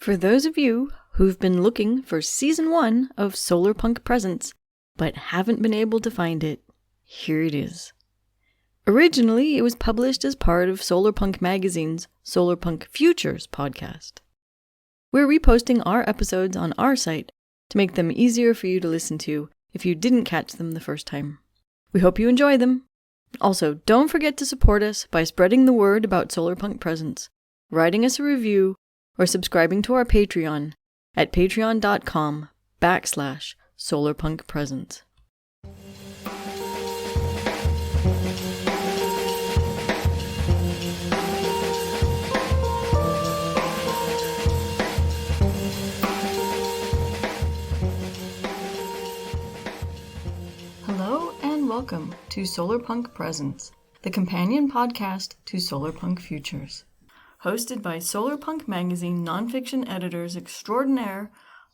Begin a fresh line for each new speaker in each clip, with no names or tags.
For those of you who've been looking for Season 1 of Solarpunk Presents, but haven't been able to find it, here it is. Originally, it was published as part of Solarpunk Magazine's Solarpunk Futures podcast. We're reposting our episodes on our site to make them easier for you to listen to if you didn't catch them the first time. We hope you enjoy them. Also, don't forget to support us by spreading the word about Solarpunk Presents, writing us a review, or subscribing to our Patreon at patreon.com/solarpunkpresents. Hello and welcome to Solarpunk Presents, the companion podcast to Solarpunk Futures. Hosted by Solarpunk Magazine nonfiction editors extraordinaire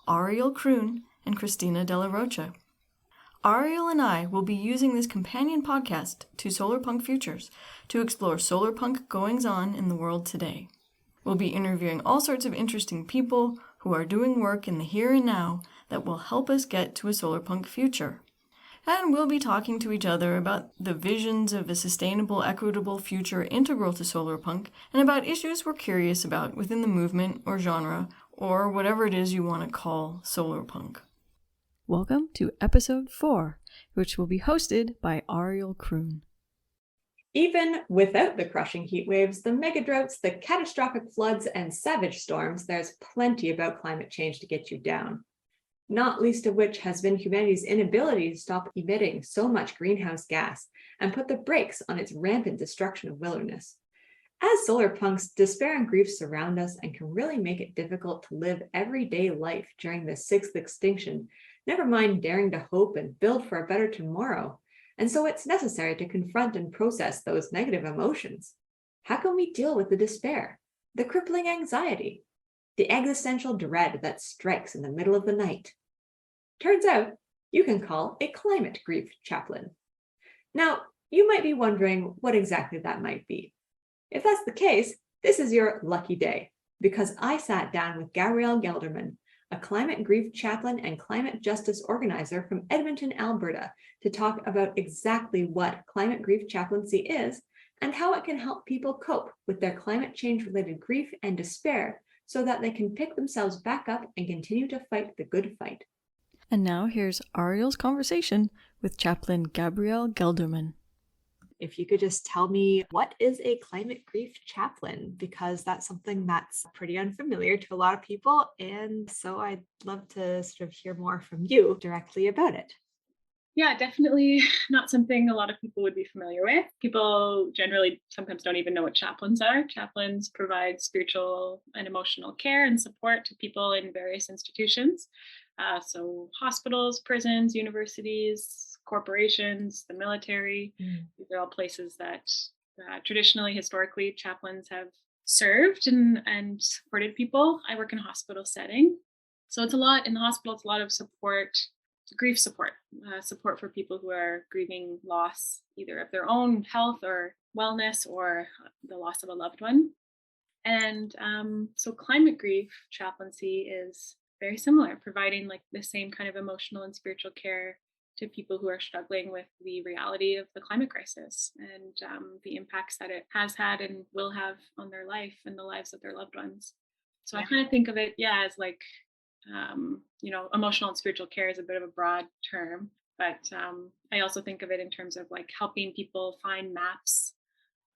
Ariel Kroon and Christina de la Rocha. Ariel and I will be using this companion podcast to Solarpunk Futures to explore solarpunk goings-on in the world today. We'll be interviewing all sorts of interesting people who are doing work in the here and now that will help us get to a solarpunk future. And we'll be talking to each other about the visions of a sustainable, equitable future integral to solarpunk, and about issues we're curious about within the movement or genre, or whatever it is you want to call solarpunk. Welcome to episode 4, which will be hosted by Ariel Kroon.
Even without the crushing heat waves, the mega droughts, the catastrophic floods, and savage storms, there's plenty about climate change to get you down. Not least of which has been humanity's inability to stop emitting so much greenhouse gas and put the brakes on its rampant destruction of wilderness. As solarpunks, despair and grief surround us and can really make it difficult to live everyday life during the sixth extinction, never mind daring to hope and build for a better tomorrow. And so it's necessary to confront and process those negative emotions. How can we deal with the despair, the crippling anxiety, the existential dread that strikes in the middle of the night? Turns out, you can call a climate grief chaplain. Now, you might be wondering what exactly that might be. If that's the case, this is your lucky day, because I sat down with Gabrielle Gelderman, a climate grief chaplain and climate justice organizer from Edmonton, Alberta, to talk about exactly what climate grief chaplaincy is and how it can help people cope with their climate change-related grief and despair so that they can pick themselves back up and continue to fight the good fight.
And now here's Ariel's conversation with Chaplain Gabrielle Gelderman.
If you could just tell me, what is a climate grief chaplain? Because that's something that's pretty unfamiliar to a lot of people. And so I'd love to sort of hear more from you directly about it.
Yeah, definitely not something a lot of people would be familiar with. People generally sometimes don't even know what chaplains are. Chaplains provide spiritual and emotional care and support to people in various institutions. So hospitals, prisons, universities, corporations, the military. These are all places that traditionally, historically, chaplains have served and supported people. I work in a hospital setting. So it's a lot in the hospital, it's a lot of support, grief support, support for people who are grieving loss, either of their own health or wellness or the loss of a loved one. And so climate grief chaplaincy is very similar, providing like the same kind of emotional and spiritual care to people who are struggling with the reality of the climate crisis and the impacts that it has had and will have on their life and the lives of their loved ones. So I kind of think of it, as like, emotional and spiritual care is a bit of a broad term, but I also think of it in terms of like helping people find maps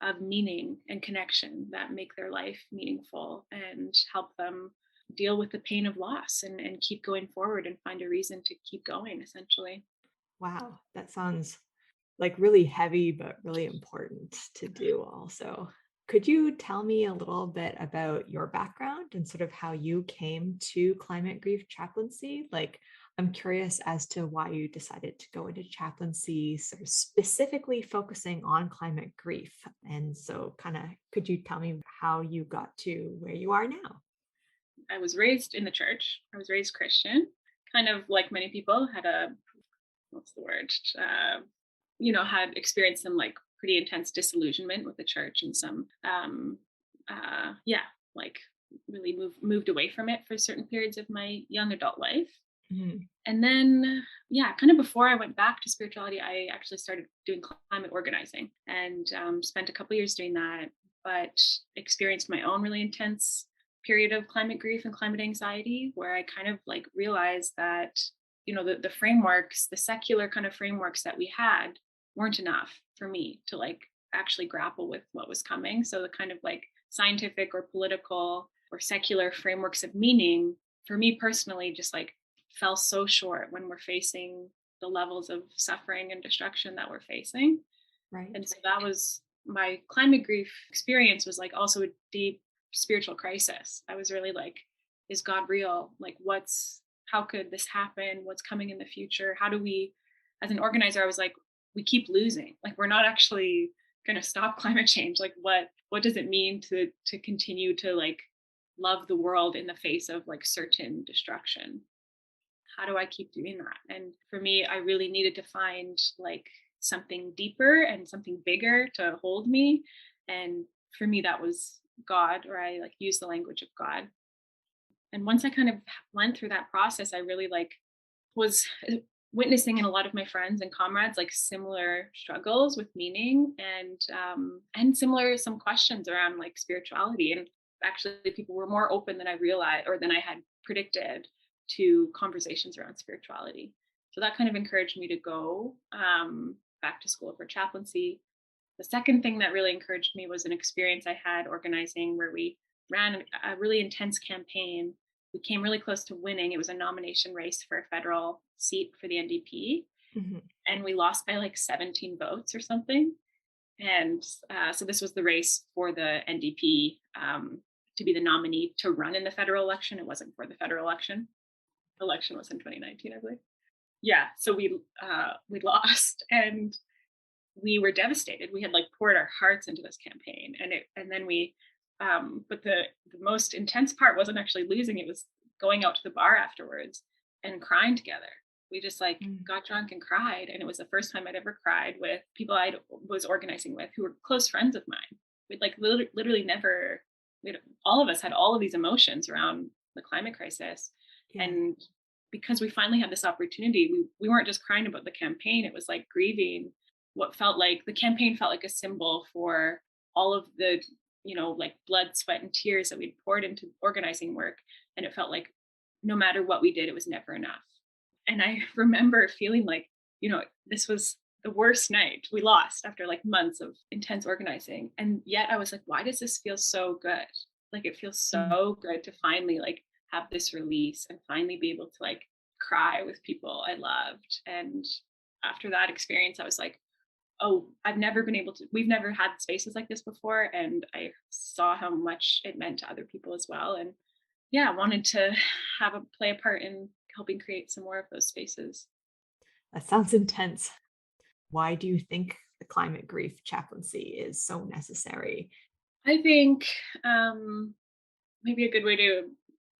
of meaning and connection that make their life meaningful and help them deal with the pain of loss and keep going forward and find a reason to keep going, essentially.
Wow, that sounds like really heavy, but really important to do also. Could you tell me a little bit about your background and sort of how you came to climate grief chaplaincy? Like, I'm curious as to why you decided to go into chaplaincy, sort of specifically focusing on climate grief. And so could you tell me how you got to where you are now?
I was raised in the church. I was raised Christian, kind of like many people, had had experienced some like pretty intense disillusionment with the church and some, really moved away from it for certain periods of my young adult life.
Mm-hmm.
And then, yeah, kind of before I went back to spirituality, I actually started doing climate organizing and spent a couple years doing that, but experienced my own really intense period of climate grief and climate anxiety, where I kind of like realized that, the frameworks, the secular kind of frameworks that we had weren't enough for me to like actually grapple with what was coming. So the kind of like scientific or political or secular frameworks of meaning for me personally just like fell so short when we're facing the levels of suffering and destruction that we're facing.
Right.
And so that was my climate grief experience, was like also a deep spiritual crisis. I was really like, is God real? Like, how could this happen? What's coming in the future? How do we, as an organizer, I was like, we keep losing. Like, we're not actually going to stop climate change. Like, what does it mean to continue to like love the world in the face of like certain destruction? How do I keep doing that? And for me, I really needed to find like something deeper and something bigger to hold me. And for me, that was God, or I like use the language of God. And once I kind of went through that process, I really like was witnessing in a lot of my friends and comrades like similar struggles with meaning and similar some questions around like spirituality. And actually people were more open than I realized or than I had predicted to conversations around spirituality. So that kind of encouraged me to go back to school for chaplaincy. The second thing that really encouraged me was an experience I had organizing where we ran a really intense campaign. We came really close to winning. It was a nomination race for a federal seat for the NDP.
Mm-hmm.
And we lost by like 17 votes or something. And so this was the race for the NDP to be the nominee to run in the federal election. It wasn't for the federal election. The election was in 2019, I believe. Yeah, so we lost, and we were devastated. We had like poured our hearts into this campaign, and then we but the most intense part wasn't actually losing. It was going out to the bar afterwards and crying together. We just like got drunk and cried, and it was the first time I'd ever cried with people I was organizing with who were close friends of mine. We'd like literally never. All of us had all of these emotions around the climate crisis, and because we finally had this opportunity, we weren't just crying about the campaign. It was like grieving what felt like the campaign felt like a symbol for all of the like blood, sweat, and tears that we'd poured into organizing work. And it felt like no matter what we did, it was never enough. And I remember feeling like, this was the worst night. We lost after like months of intense organizing. And yet I was like, why does this feel so good? Like, it feels so good to finally like have this release and finally be able to like cry with people I loved. And after that experience, I was like, oh, we've never had spaces like this before. And I saw how much it meant to other people as well. And yeah, I wanted to play a part in helping create some more of those spaces.
That sounds intense. Why do you think the climate grief chaplaincy is so necessary?
I think maybe a good way to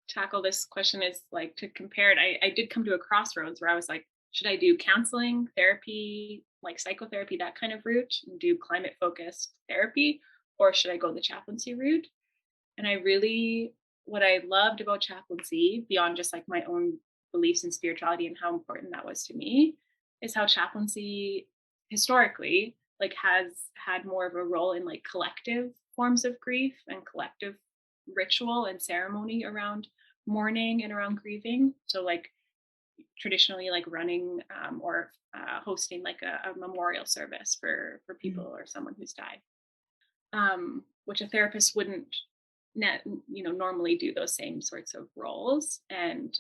tackle this question is like to compare it. I did come to a crossroads where I was like, should I do counseling, therapy, like psychotherapy, that kind of route, and do climate focused therapy, or should I go the chaplaincy route? And what I loved about chaplaincy, beyond just like my own beliefs in spirituality and how important that was to me, is how chaplaincy historically like has had more of a role in like collective forms of grief and collective ritual and ceremony around mourning and around grieving. So like traditionally like running or hosting like a memorial service for people or someone who's died, which a therapist wouldn't normally do those same sorts of roles. And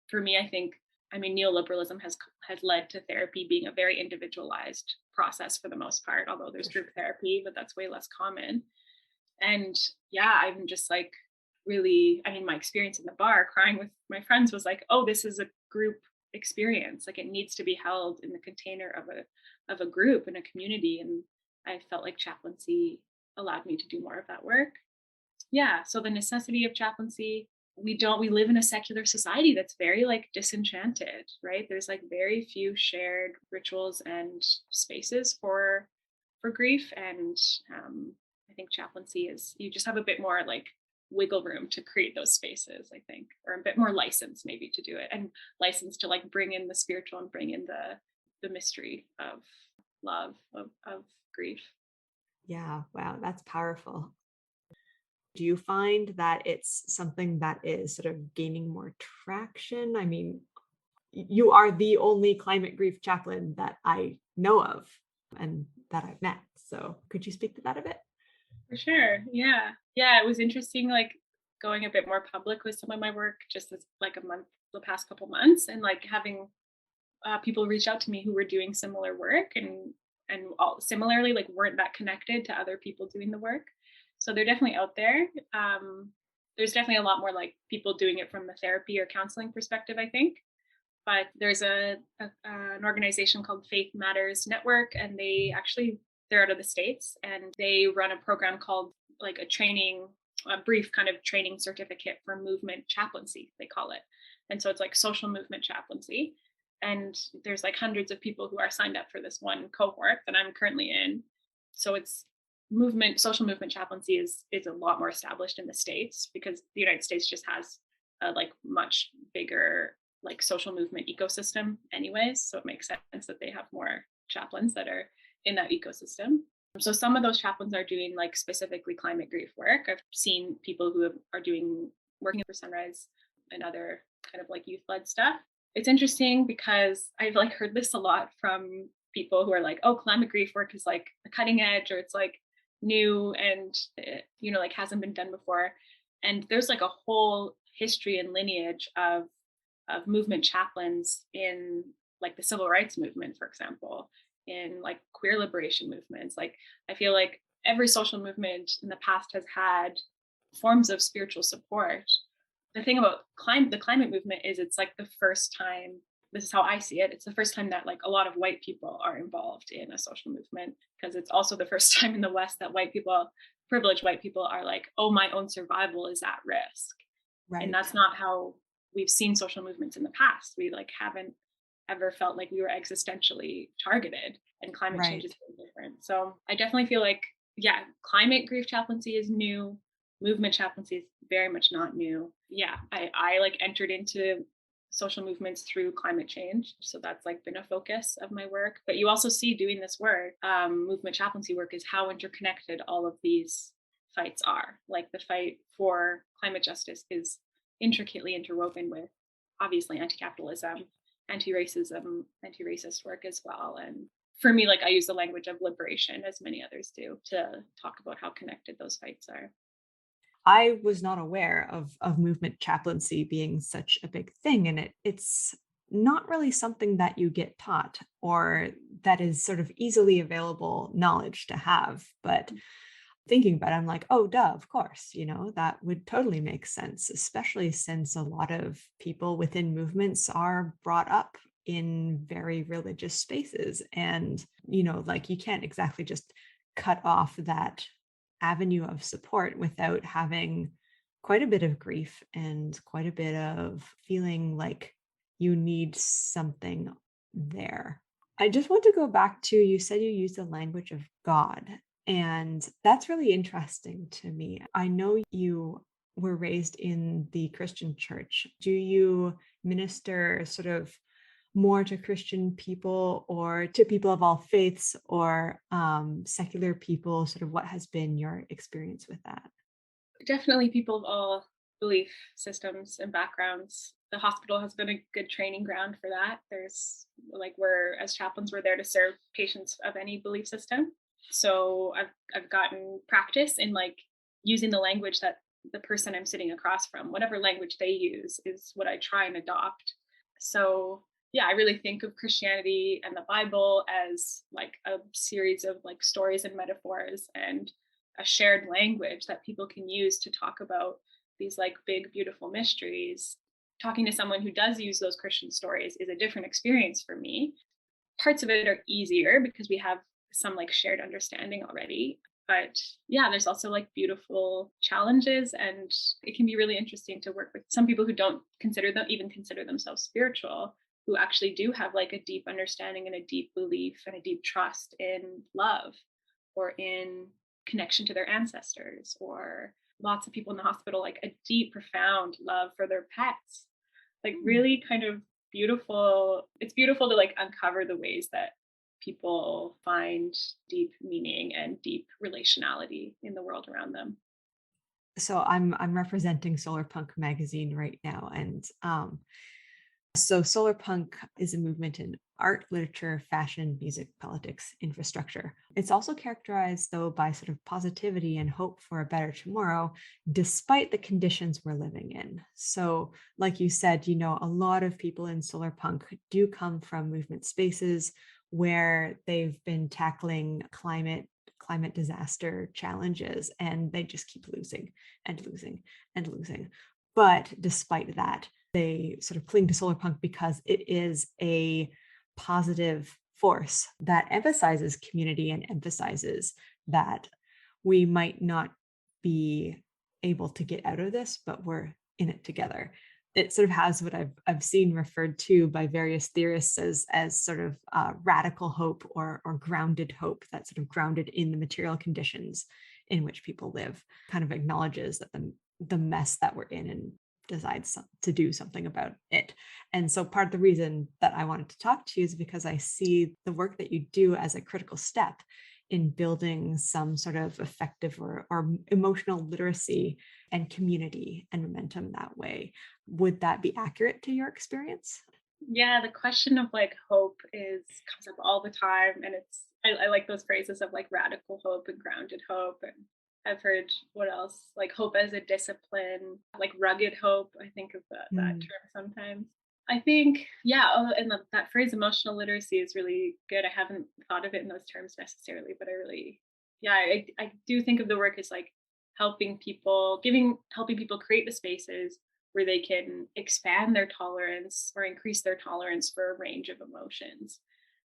for me, I mean neoliberalism has led to therapy being a very individualized process for the most part, although there's group therapy, but that's way less common. And yeah, I'm just like really, I mean, my experience in the bar crying with my friends was like, oh, this is a group experience. Like, it needs to be held in the container of a group and a community. And I felt like chaplaincy allowed me to do more of that work. Yeah. So the necessity of chaplaincy, we live in a secular society that's very like disenchanted, right? There's like very few shared rituals and spaces for grief. And I think chaplaincy is, you just have a bit more like wiggle room to create those spaces, I think, or a bit more license maybe to do it, and license to like bring in the spiritual and bring in the mystery of love, of grief.
Yeah, wow, that's powerful. Do you find that it's something that is sort of gaining more traction? I mean, you are the only climate grief chaplain that I know of and that I've met. So could you speak to that a bit?
For sure. Yeah. Yeah. It was interesting, like going a bit more public with some of my work just this like the past couple months, and like having people reach out to me who were doing similar work, and all similarly like weren't that connected to other people doing the work. So they're definitely out there. There's definitely a lot more like people doing it from the therapy or counseling perspective, I think. But there's an organization called Faith Matters Network, and they're out of the States, and they run a program called like a brief kind of training certificate for movement chaplaincy, they call it. And so it's like social movement chaplaincy. And there's like hundreds of people who are signed up for this one cohort that I'm currently in. So it's social movement chaplaincy is a lot more established in the States, because the United States just has a like much bigger like social movement ecosystem anyways. So it makes sense that they have more chaplains that are in that ecosystem. So some of those chaplains are doing like specifically climate grief work. I've seen people who are working for Sunrise and other kind of like youth-led stuff. It's interesting because I've like heard this a lot from people who are like, oh, climate grief work is like the cutting edge, or it's like new and like hasn't been done before. And there's like a whole history and lineage of movement chaplains in like the civil rights movement, for example, in like queer liberation movements. Like I feel like every social movement in the past has had forms of spiritual support. The thing about the climate movement is it's like the first time, this is how I see it, it's the first time that like a lot of white people are involved in a social movement, because it's also the first time in the West that privileged white people are like, oh, my own survival is at risk. Right. And that's not how we've seen social movements in the past. We like haven't ever felt like we were existentially targeted, and climate change is very different. So I definitely feel like, yeah, climate grief chaplaincy is new. Movement chaplaincy is very much not new. Yeah, I like entered into social movements through climate change. So that's like been a focus of my work. But you also see doing this work, movement chaplaincy work, is how interconnected all of these fights are. Like the fight for climate justice is intricately interwoven with obviously anti-capitalism, anti-racism, anti-racist work as well. And for me, like I use the language of liberation, as many others do, to talk about how connected those fights are.
I was not aware of movement chaplaincy being such a big thing, and it's not really something that you get taught or that is sort of easily available knowledge to have. But thinking about it, I'm like, oh, duh, of course, that would totally make sense, especially since a lot of people within movements are brought up in very religious spaces. And, like you can't exactly just cut off that avenue of support without having quite a bit of grief and quite a bit of feeling like you need something there. I just want to go back to, you said you use the language of God, and that's really interesting to me. I know you were raised in the Christian church. Do you minister sort of more to Christian people or to people of all faiths, or secular people? Sort of what has been your experience with that?
Definitely people of all belief systems and backgrounds. The hospital has been a good training ground for that. There's like, as chaplains, we're there to serve patients of any belief system. So I've gotten practice in like using the language that the person I'm sitting across from, whatever language they use, is what I try and adopt. So yeah, I really think of Christianity and the Bible as like a series of like stories and metaphors and a shared language that people can use to talk about these like big, beautiful mysteries. Talking to someone who does use those Christian stories is a different experience for me. Parts of it are easier because we have some like shared understanding already. But yeah, there's also like beautiful challenges, and it can be really interesting to work with some people who don't consider themselves spiritual, who actually do have like a deep understanding and a deep belief and a deep trust in love or in connection to their ancestors or lots of people in the hospital, like a deep, profound love for their pets. Like really kind of beautiful. It's beautiful to like uncover the ways that people find deep meaning and deep relationality in the world around them.
So I'm representing Solarpunk magazine right now, and so Solarpunk is a movement in art, literature, fashion, music, politics, infrastructure. It's also characterized, though, by sort of positivity and hope for a better tomorrow, despite the conditions we're living in. So, like you said, you know, a lot of people in Solarpunk do come from movement spaces where they've been tackling climate disaster challenges, and they just keep losing and losing and losing. But despite that, they sort of cling to Solarpunk because it is a positive force that emphasizes community and emphasizes that we might not be able to get out of this, but we're in it together. It sort of has what I've seen referred to by various theorists as sort of radical hope or grounded hope, that's sort of grounded in the material conditions in which people live, kind of acknowledges that the mess that we're in and decides to do something about it. And so part of the reason that I wanted to talk to you is because I see the work that you do as a critical step in building some sort of effective or emotional literacy and community and momentum that way. Would that be accurate to your experience?
Yeah, the question of like hope comes up all the time, and I like those phrases of like radical hope and grounded hope, and I've heard what else, like hope as a discipline, like rugged hope. I think of that term sometimes. I think, yeah, and that phrase emotional literacy is really good. I haven't thought of it in those terms necessarily, but I do think of the work as like helping people create the spaces where they can expand their tolerance or increase their tolerance for a range of emotions.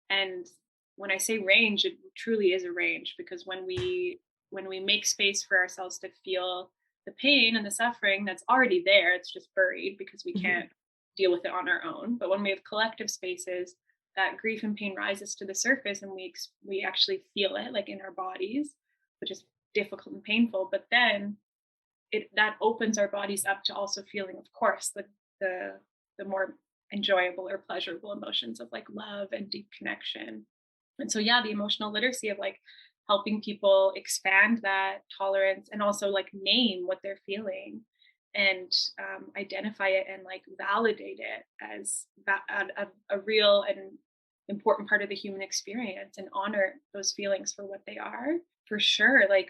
And when I say range, it truly is a range, because when we make space for ourselves to feel the pain and the suffering that's already there, it's just buried because we can't deal with it on our own. But when we have collective spaces, that grief and pain rises to the surface, and we actually feel it like in our bodies, which is difficult and painful. But then that opens our bodies up to also feeling, of course, the more enjoyable or pleasurable emotions of like love and deep connection. And so, yeah, the emotional literacy of like helping people expand that tolerance and also like name what they're feeling and identify it and like validate it as a real and important part of the human experience, and honor those feelings for what they are, for sure, like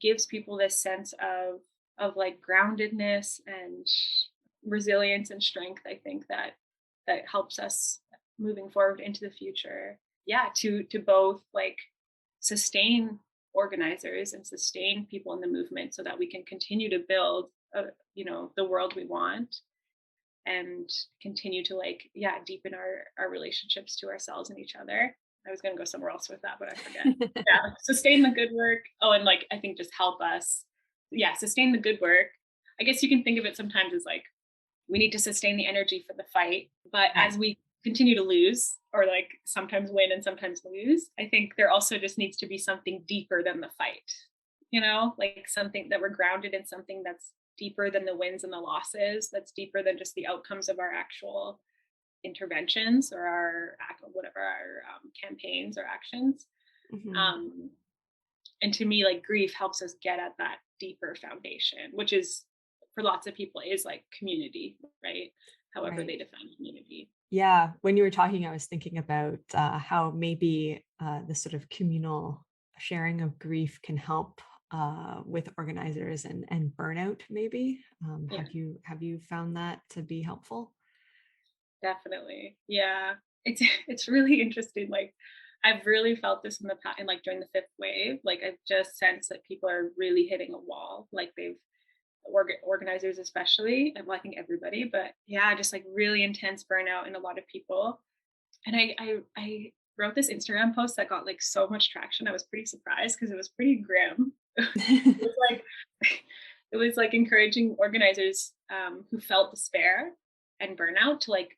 gives people this sense of like groundedness and resilience and strength. I think that helps us moving forward into the future, yeah, to both like sustain organizers and sustain people in the movement so that we can continue to build the world we want, and continue to like, yeah, deepen our relationships to ourselves and each other. I was going to go somewhere else with that, but I forget. Yeah, sustain the good work. Oh, and like I think just help us, yeah, sustain the good work. I guess you can think of it sometimes as like we need to sustain the energy for the fight, but as we continue to lose, or like sometimes win and sometimes lose, I think there also just needs to be something deeper than the fight, like something that we're grounded in, something that's deeper than the wins and the losses, that's deeper than just the outcomes of our actual interventions or our campaigns or actions. And to me, like grief helps us get at that deeper foundation, which is for lots of people is like community, right? However they define community.
Yeah, when you were talking, I was thinking about how maybe the sort of communal sharing of grief can help with organizers and burnout. Maybe have you found that to be helpful?
Definitely, yeah. It's really interesting. Like I've really felt this in the past, and like during the fifth wave, like I've just sensed that people are really hitting a wall. Like organizers especially, and well, I think everybody, but yeah, just like really intense burnout in a lot of people. And I wrote this Instagram post that got like so much traction. I was pretty surprised because it was pretty grim. it was like it was like encouraging organizers who felt despair and burnout to like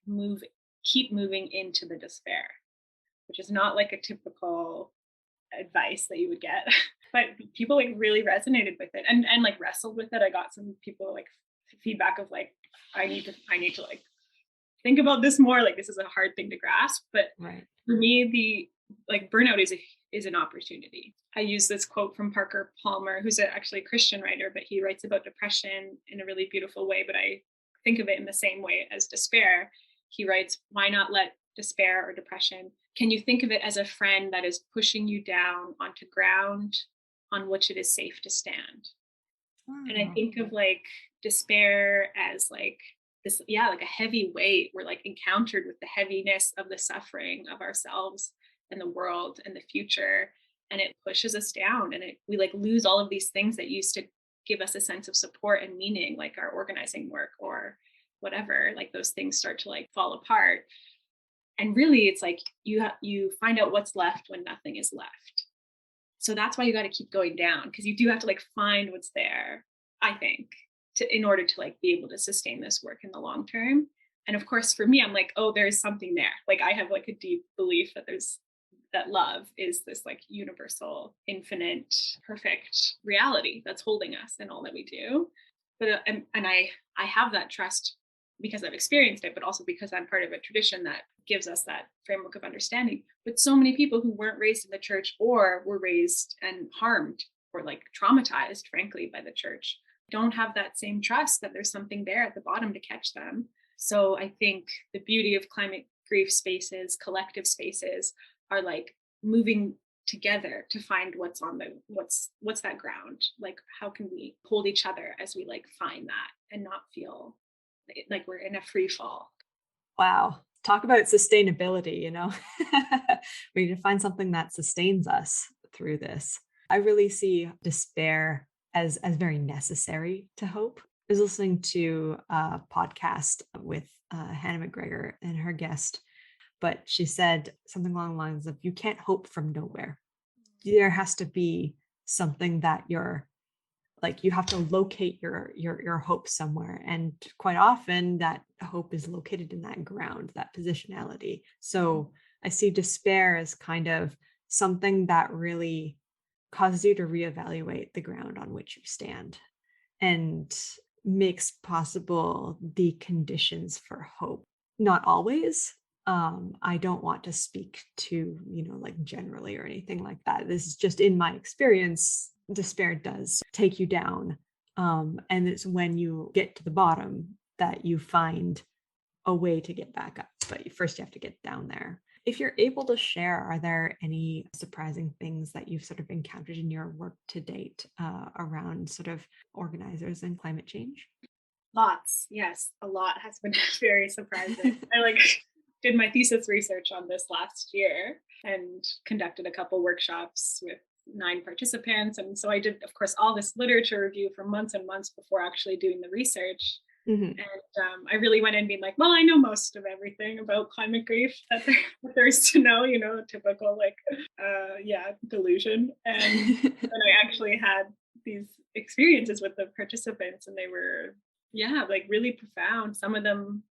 keep moving into the despair, which is not like a typical advice that you would get. but people like really resonated with it and like wrestled with it. I got some people like feedback of like, I need to like think about this more. Like this is a hard thing to grasp. But
Right.
for me, the like burnout is an opportunity. I use this quote from Parker Palmer, who's actually a Christian writer, but he writes about depression in a really beautiful way. But I think of it in the same way as despair. He writes, why not let despair or depression, can you think of it as a friend that is pushing you down onto ground on which it is safe to stand? And I think of like despair as like this, like a heavy weight. We're like encountered with the heaviness of the suffering of ourselves and the world and the future. And it pushes us down and we like lose all of these things that used to give us a sense of support and meaning, like our organizing work or whatever. Like those things start to like fall apart. And really it's like you find out what's left when nothing is left. So that's why you got to keep going down, because you do have to like find what's there, I think, in order to like be able to sustain this work in the long term. And of course, for me, I'm like, oh, there's something there. Like I have like a deep belief that love is this like universal, infinite, perfect reality that's holding us in all that we do. But and I have that trust because I've experienced it, but also because I'm part of a tradition that gives us that framework of understanding. But so many people who weren't raised in the church or were raised and harmed or like traumatized, frankly, by the church, don't have that same trust that there's something there at the bottom to catch them. So I think the beauty of climate grief spaces, collective spaces, are like moving together to find what's that ground. Like how can we hold each other as we like find that and not feel like we're in a free fall.
Wow. Talk about sustainability, we need to find something that sustains us through this. I really see despair as very necessary to hope. I was listening to a podcast with Hannah McGregor and her guest, but she said something along the lines of, you can't hope from nowhere. There has to be something that you have to locate your hope somewhere. And quite often that hope is located in that ground, that positionality. So I see despair as kind of something that really causes you to reevaluate the ground on which you stand and makes possible the conditions for hope. Not always. I don't want to speak to, like generally or anything like that. This is just in my experience. Despair does take you down. And it's when you get to the bottom that you find a way to get back up. But first you have to get down there. If you're able to share, are there any surprising things that you've sort of encountered in your work to date around sort of organizers and climate change?
Lots. Yes, a lot has been very surprising. I did my thesis research on this last year and conducted a couple workshops with 9 participants. And so I did, of course, all this literature review for months and months before actually doing the research. Mm-hmm. And I really went in being like, well, I know most of everything about climate grief that there is to know, typical delusion. And then I actually had these experiences with the participants and they were, really profound. Some of them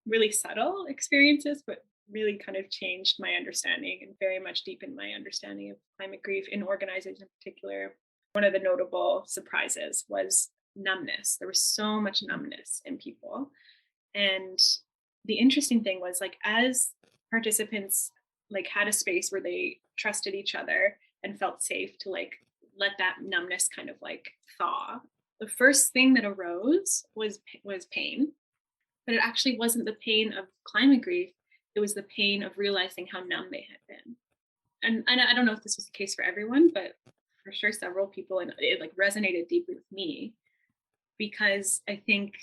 really subtle experiences, but really kind of changed my understanding and very much deepened my understanding of climate grief in organizers in particular. One of the notable surprises was numbness. There was so much numbness in people. And the interesting thing was as participants had a space where they trusted each other and felt safe to let that numbness kind of thaw. The first thing that arose was pain, but it actually wasn't the pain of climate grief. It was the pain of realizing how numb they had been. And I don't know if this was the case for everyone, but for sure several people, and it resonated deeply with me because I think,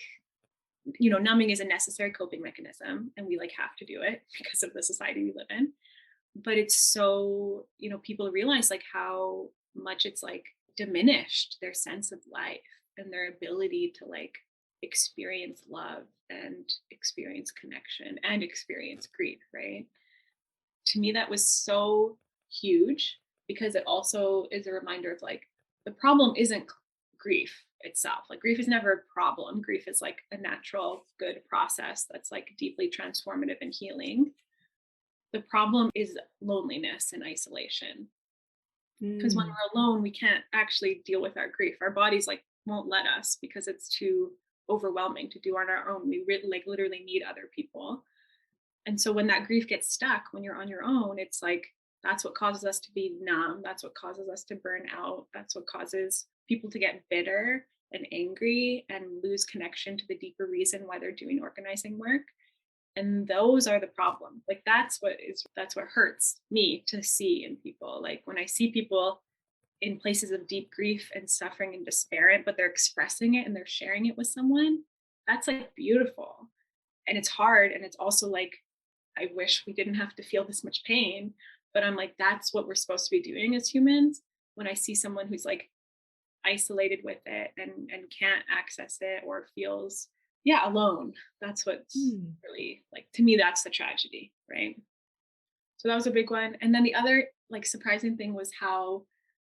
numbing is a necessary coping mechanism and we have to do it because of the society we live in. But it's so, people realize how much it's diminished their sense of life and their ability to experience love and experience connection and experience grief, right? To me, that was so huge because it also is a reminder of the problem isn't grief itself. Grief is never a problem. Grief is a natural, good process that's deeply transformative and healing. The problem is loneliness and isolation. Because when we're alone, we can't actually deal with our grief. Our bodies like won't let us because it's too overwhelming to do on our own. We like literally need other people. And so when that grief gets stuck, when you're on your own, it's like that's what causes us to be numb. That's what causes us to burn out. That's what causes people to get bitter and angry and lose connection to the deeper reason why they're doing organizing work. And those are the problem. Like that's what hurts me to see in people. Like when I see people in places of deep grief and suffering and despair, but they're expressing it and they're sharing it with someone, that's like beautiful. And it's hard. And it's also like, I wish we didn't have to feel this much pain, but I'm like, that's what we're supposed to be doing as humans. When I see someone who's like isolated with it and can't access it or feels alone, that's what's really like, to me, that's the tragedy, right? So that was a big one. And then the other like surprising thing was how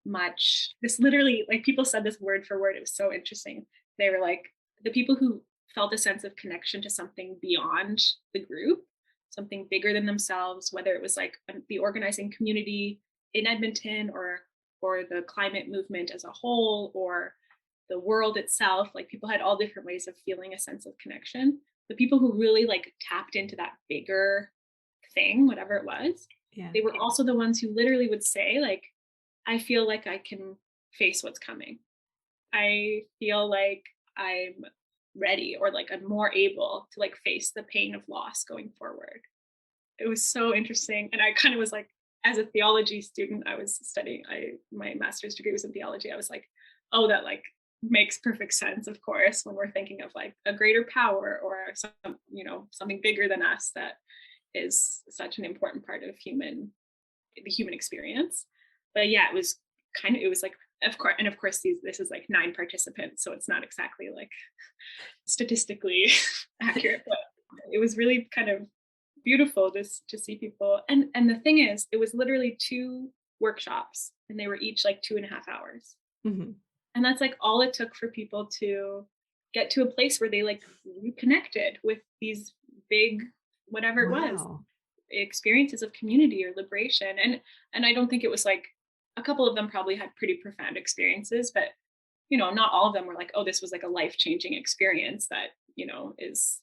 much this literally, like people said this word for word, it was so interesting. They were like, the people who felt a sense of connection to something beyond the group, something bigger than themselves, whether it was like the organizing community in Edmonton or the climate movement as a whole or the world itself, like people had all different ways of feeling a sense of connection. The people who really like tapped into that bigger thing, whatever it was, they were also the ones who literally would say like, I feel like I can face what's coming. I feel like I'm ready or like I'm more able to like face the pain of loss going forward. It was so interesting. And I kind of was like, as a theology student, I was studying, my master's degree was in theology. I was like, oh, that like makes perfect sense, of course, when we're thinking of like a greater power or some, something bigger than us that is such an important part of the human experience. But yeah, it was like, of course, this is like 9 participants, so it's not exactly like statistically accurate, but it was really kind of beautiful just to see people. And the thing is, it was literally 2 workshops and they were each like 2.5 hours. And that's like all it took for people to get to a place where they like reconnected with these big, whatever it was, experiences of community or liberation. And I don't think it was like, a couple of them probably had pretty profound experiences, but not all of them were like, oh, this was like a life-changing experience that is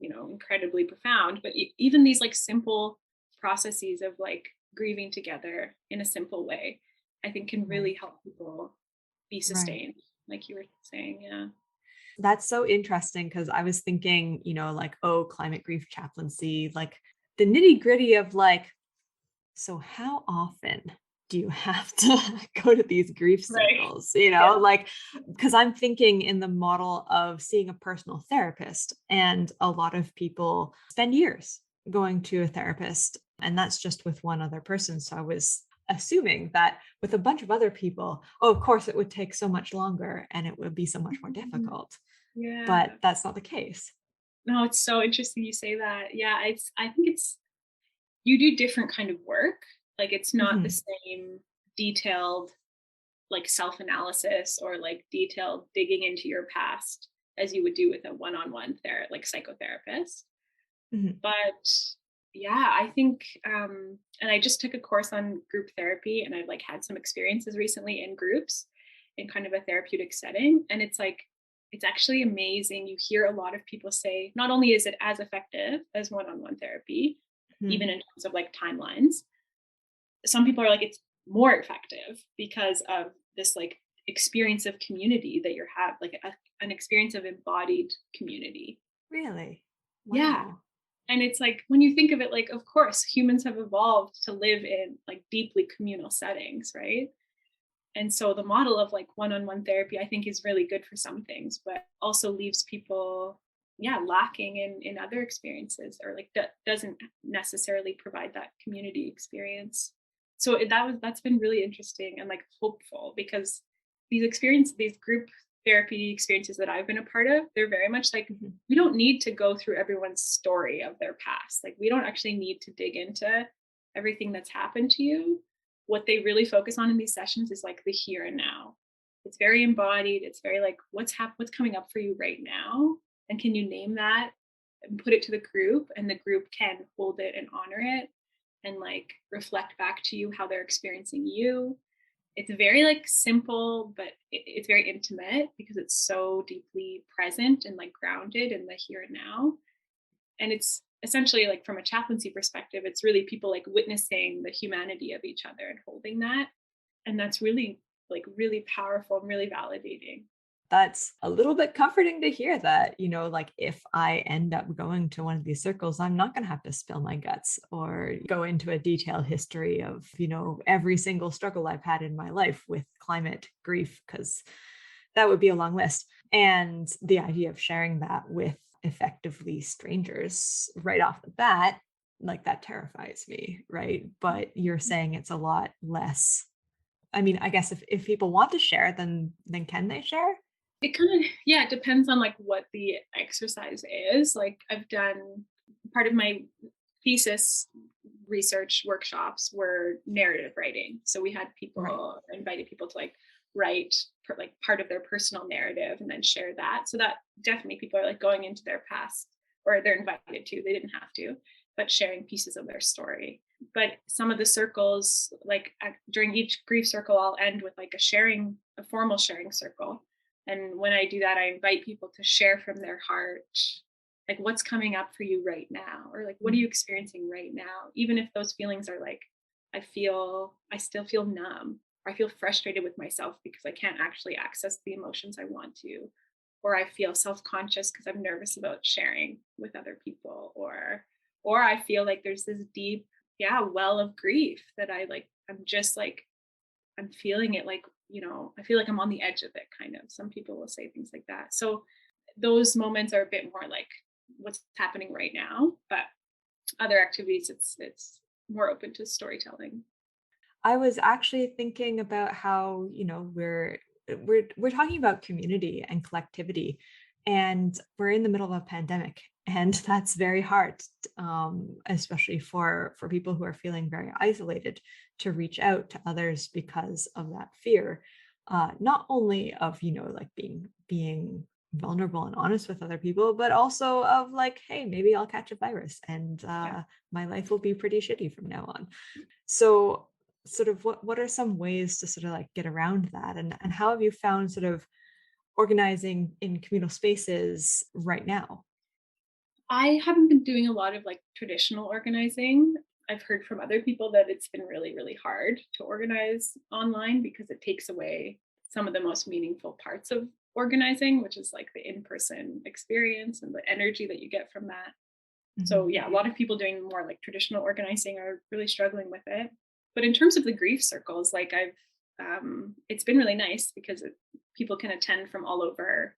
incredibly profound. But even these like simple processes of like grieving together in a simple way, I think can really help people be sustained, like you were saying.
That's so interesting, because I was thinking, like, oh, climate grief chaplaincy, like the nitty gritty of like, so how often do you have to go to these grief circles, like, because I'm thinking in the model of seeing a personal therapist, and a lot of people spend years going to a therapist, and that's just with one other person. So I was assuming that with a bunch of other people, of course, it would take so much longer and it would be so much more difficult. But that's not the case.
No, it's so interesting you say that. I think it's, you do different kind of work. Like it's not the same detailed like self-analysis or like detailed digging into your past as you would do with a one-on-one like psychotherapist. But I think and I just took a course on group therapy, and I've like had some experiences recently in groups in kind of a therapeutic setting, and it's like, it's actually amazing. You hear a lot of people say, not only is it as effective as one-on-one therapy, even in terms of like timelines, some people are like, it's more effective because of this like experience of community that you're like an experience of embodied community.
Really?
Wow. Yeah. And it's like, when you think of it, like, of course, humans have evolved to live in like deeply communal settings, right? And so the model of like one-on-one therapy, I think, is really good for some things, but also leaves people, lacking in other experiences, or like doesn't necessarily provide that community experience. So that's been really interesting and like hopeful, because these group therapy experiences that I've been a part of, they're very much like, we don't need to go through everyone's story of their past. Like we don't actually need to dig into everything that's happened to you. What they really focus on in these sessions is like the here and now. It's very embodied. It's very like, what's coming up for you right now? And can you name that and put it to the group, and the group can hold it and honor it and like reflect back to you how they're experiencing you. it's very like simple, but it's very intimate because it's so deeply present and like grounded in the here and now. And it's essentially like from a chaplaincy perspective, it's really people like witnessing the humanity of each other and holding that. And that's really like really powerful and really validating.
That's a little bit comforting to hear that, like if I end up going to one of these circles, I'm not going to have to spill my guts or go into a detailed history of, every single struggle I've had in my life with climate grief, because that would be a long list. And the idea of sharing that with effectively strangers right off the bat, like that terrifies me, right? But you're saying it's a lot less. I mean, I guess if people want to share, then can they share?
It kind of, yeah, it depends on like what the exercise is. Like I've done part of my thesis research workshops were narrative writing. So we had people, invited people to like write like part of their personal narrative and then share that. So that definitely people are like going into their past, or they're invited to, they didn't have to, but sharing pieces of their story. But some of the circles, like during each grief circle, I'll end with like a formal sharing circle. And when I do that, I invite people to share from their heart, like what's coming up for you right now, or like what are you experiencing right now? Even if those feelings are like, I still feel numb, or I feel frustrated with myself because I can't actually access the emotions I want to, or I feel self-conscious because I'm nervous about sharing with other people, or I feel like there's this deep, well of grief that I'm feeling it like, I feel like I'm on the edge of it kind of. Some people will say things like that. So those moments are a bit more like what's happening right now, but other activities, it's more open to storytelling.
I was actually thinking about how, we're talking about community and collectivity, and we're in the middle of a pandemic, and that's very hard, especially for people who are feeling very isolated, to reach out to others because of that fear, not only of like being vulnerable and honest with other people, but also of like, hey, maybe I'll catch a virus and my life will be pretty shitty from now on. So sort of what are some ways to sort of like get around that, and how have you found sort of organizing in communal spaces right now?
I haven't been doing a lot of like traditional organizing. I've heard from other people that it's been really, really hard to organize online because it takes away some of the most meaningful parts of organizing, which is like the in-person experience and the energy that you get from that. So yeah, a lot of people doing more like traditional organizing are really struggling with it. But in terms of the grief circles, like it's been really nice because people can attend from all over.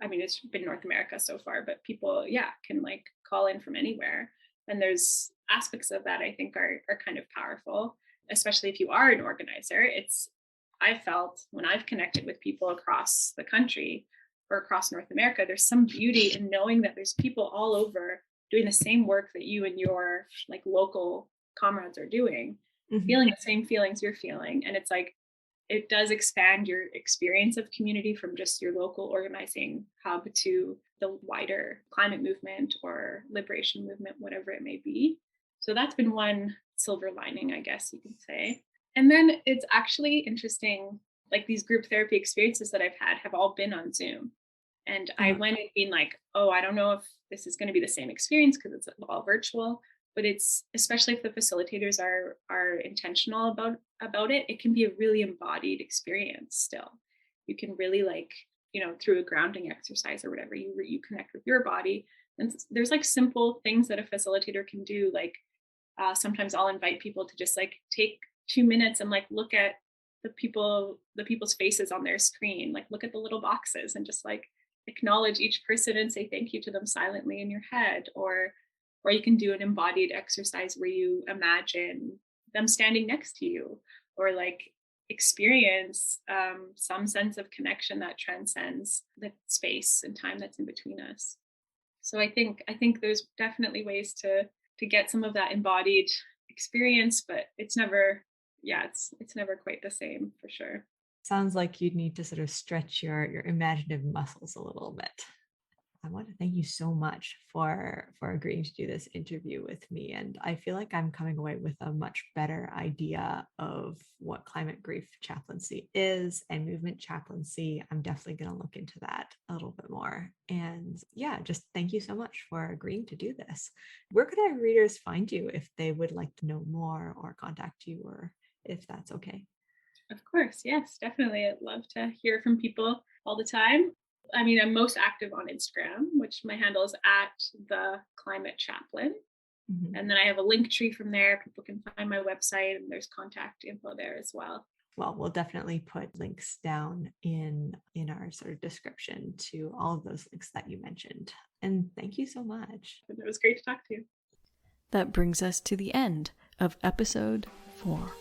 I mean, it's been North America so far, but people, can like call in from anywhere. And there's aspects of that I think are kind of powerful, especially if you are an organizer. I felt when I've connected with people across the country or across North America, there's some beauty in knowing that there's people all over doing the same work that you and your like local comrades are doing, feeling the same feelings you're feeling. And it's like, it does expand your experience of community from just your local organizing hub to the wider climate movement or liberation movement, whatever it may be. So that's been one silver lining, I guess you could say. And then it's actually interesting, like these group therapy experiences that I've had have all been on Zoom. And I went in being like, oh, I don't know if this is going to be the same experience because it's all virtual. But it's, especially if the facilitators are intentional about it, it can be a really embodied experience still. You can really like, through a grounding exercise or whatever, you connect with your body. And there's like simple things that a facilitator can do. Like sometimes I'll invite people to just like take 2 minutes and like look at the people's faces on their screen, like look at the little boxes and just like acknowledge each person and say thank you to them silently in your head. Or you can do an embodied exercise where you imagine them standing next to you, or like experience some sense of connection that transcends the space and time that's in between us. So I think there's definitely ways to get some of that embodied experience, but it's never quite the same for sure.
Sounds like you'd need to sort of stretch your imaginative muscles a little bit. I want to thank you so much for agreeing to do this interview with me. And I feel like I'm coming away with a much better idea of what climate grief chaplaincy is and movement chaplaincy. I'm definitely going to look into that a little bit more. And yeah, just thank you so much for agreeing to do this. Where could our readers find you if they would like to know more or contact you, or if that's okay?
Of course, yes, definitely. I'd love to hear from people all the time. I mean, I'm most active on Instagram, which my handle is @theclimatechaplain.
Mm-hmm.
And then I have a link tree from there. People can find my website, and there's contact info there as well.
Well, we'll definitely put links down in our sort of description to all of those links that you mentioned. And thank you so much.
It was great to talk to you.
That brings us to the end of episode 4.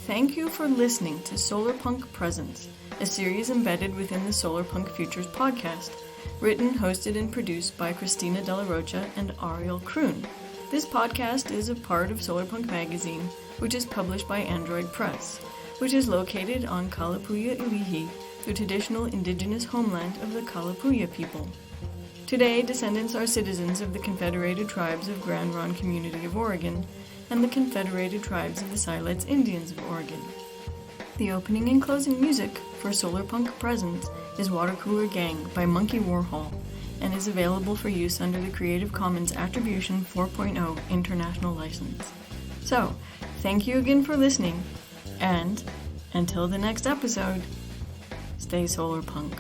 Thank you for listening to Solarpunk Presents, a series embedded within the Solarpunk Futures podcast, written, hosted, and produced by Christina de la Rocha and Ariel Kroon. This podcast is a part of Solarpunk magazine, which is published by Android Press, which is located on Kalapuya Ilihi, the traditional indigenous homeland of the Kalapuya people. Today, descendants are citizens of the Confederated Tribes of Grand Ronde Community of Oregon and the Confederated Tribes of the Silex Indians of Oregon. The opening and closing music for Solarpunk Presents is Water Cooler Gang by Monkey Warhol and is available for use under the Creative Commons Attribution 4.0 International License. So, thank you again for listening, and until the next episode, stay Solarpunk.